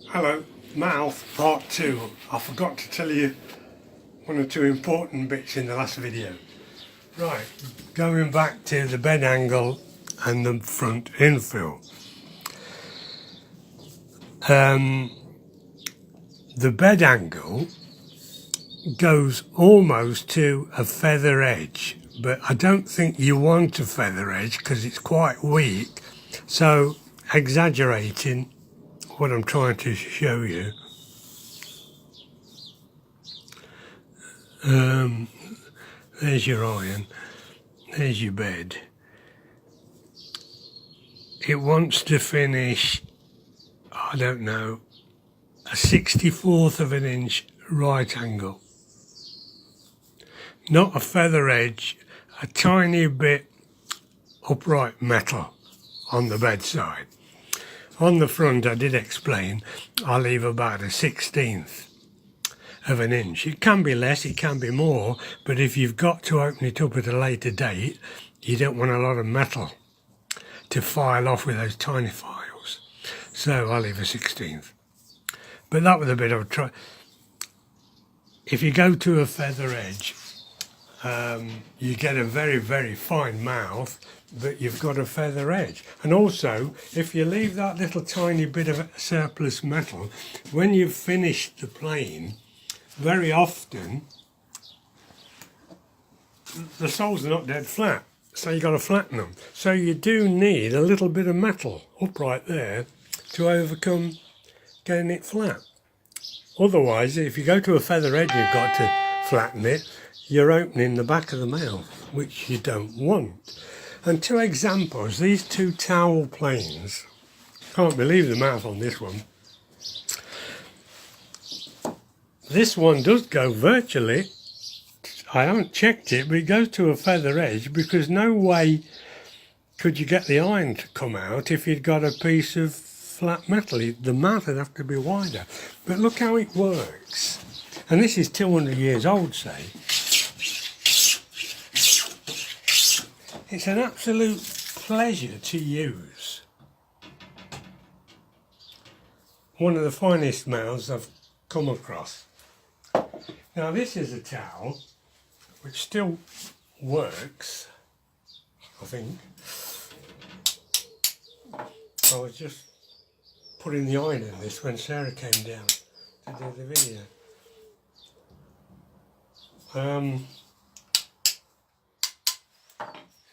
Hello, mouth part 2. I forgot to tell you one or two important bits in the last video. Right, going back to the bed angle and the front infill. The bed angle goes almost to a feather edge, but I don't think you want a feather edge because it's quite weak. So exaggerating what I'm trying to show you. There's your iron, there's your bed. It wants to finish, I don't know, a 64th of an inch right angle. Not a feather edge, a tiny bit upright metal on the bedside. On the front, I did explain, I leave about a 16th of an inch. It can be less, it can be more, but if you've got to open it up at a later date, you don't want a lot of metal to file off with those tiny files. So I leave a 16th. But that was a bit of a try. If you go to a feather edge, you get a very, very fine mouth, but you've got a feather edge. And also, if you leave that little tiny bit of surplus metal, when you've finished the plane, very often the soles are not dead flat, so you've got to flatten them. So you do need a little bit of metal upright there to overcome getting it flat. Otherwise, if you go to a feather edge, you've got to flatten it. You're opening the back of the mouth, which you don't want. And two examples, these two towel planes. Can't believe the mouth on this one. This one does go virtually, I haven't checked it, but it goes to a feather edge because no way could you get the iron to come out if you'd got a piece of flat metal. The mouth would have to be wider. But look how it works. And this is 200 years old, say. It's an absolute pleasure to use. One of the finest mouths I've come across. Now this is a towel which still works, I think. I was just putting the iron in this when Sarah came down to do the video.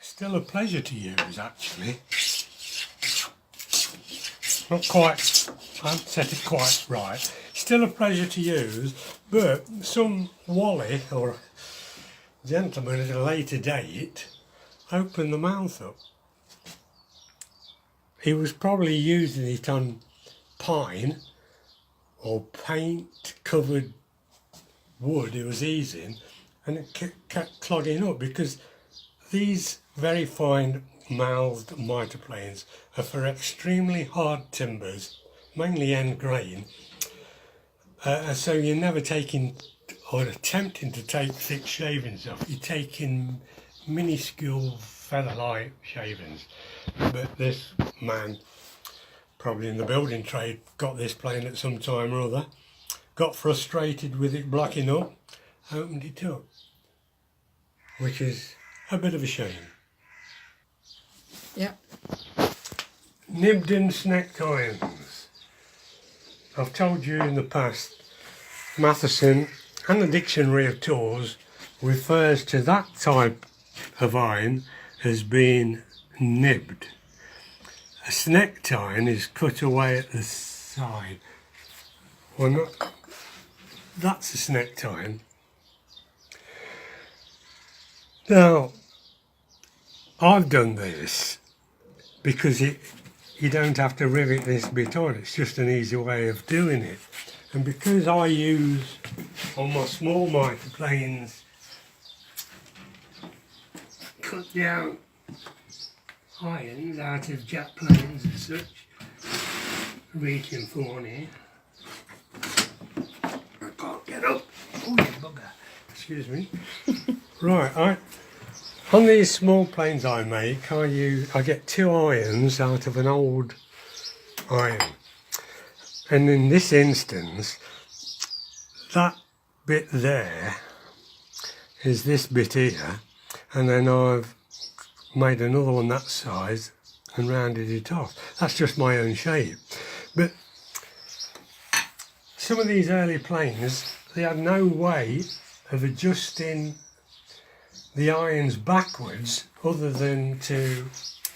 Still a pleasure to use, actually. Not quite, I haven't set it quite right. Still a pleasure to use, but some Wally or gentleman at a later date opened the mouth up. He was probably using it on pine or paint covered wood he was using, and it kept clogging up because these very fine mouthed mitre planes are for extremely hard timbers, mainly end grain. So you're never taking or attempting to take thick shavings off. You're taking minuscule feather-light shavings. But this man, probably in the building trade, got this plane at some time or other, got frustrated with it blocking up, opened it up, which is a bit of a shame. Yep. Nibden snack irons. I've told you in the past, Matheson and the Dictionary of Tools refers to that type of iron as being nibbed. A snack iron is cut away at the side. Well, not, that's a snack iron. Now, I've done this because you don't have to rivet this bit on, it's just an easy way of doing it. And because I use on my small mitre planes cut down irons out of jack planes as such, reaching for here. I can't get up. Oh, you bugger. Excuse me. Right, on these small planes I make, I get two irons out of an old iron. And in this instance, that bit there is this bit here, and then I've made another one that size and rounded it off. That's just my own shape. But some of these early planes, they had no way of adjusting the irons backwards other than to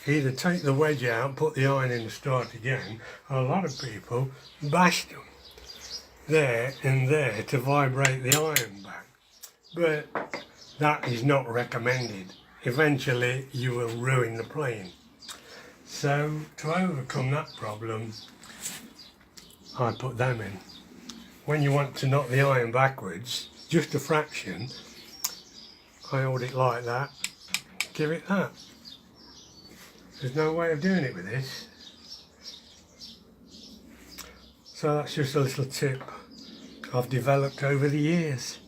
either take the wedge out, put the iron in and start again, or a lot of people bashed them there and there to vibrate the iron back. But that is not recommended. Eventually you will ruin the plane. So to overcome that problem, I put them in. When you want to knock the iron backwards, just a fraction, I hold it like that, give it that. There's no way of doing it with this. So that's just a little tip I've developed over the years.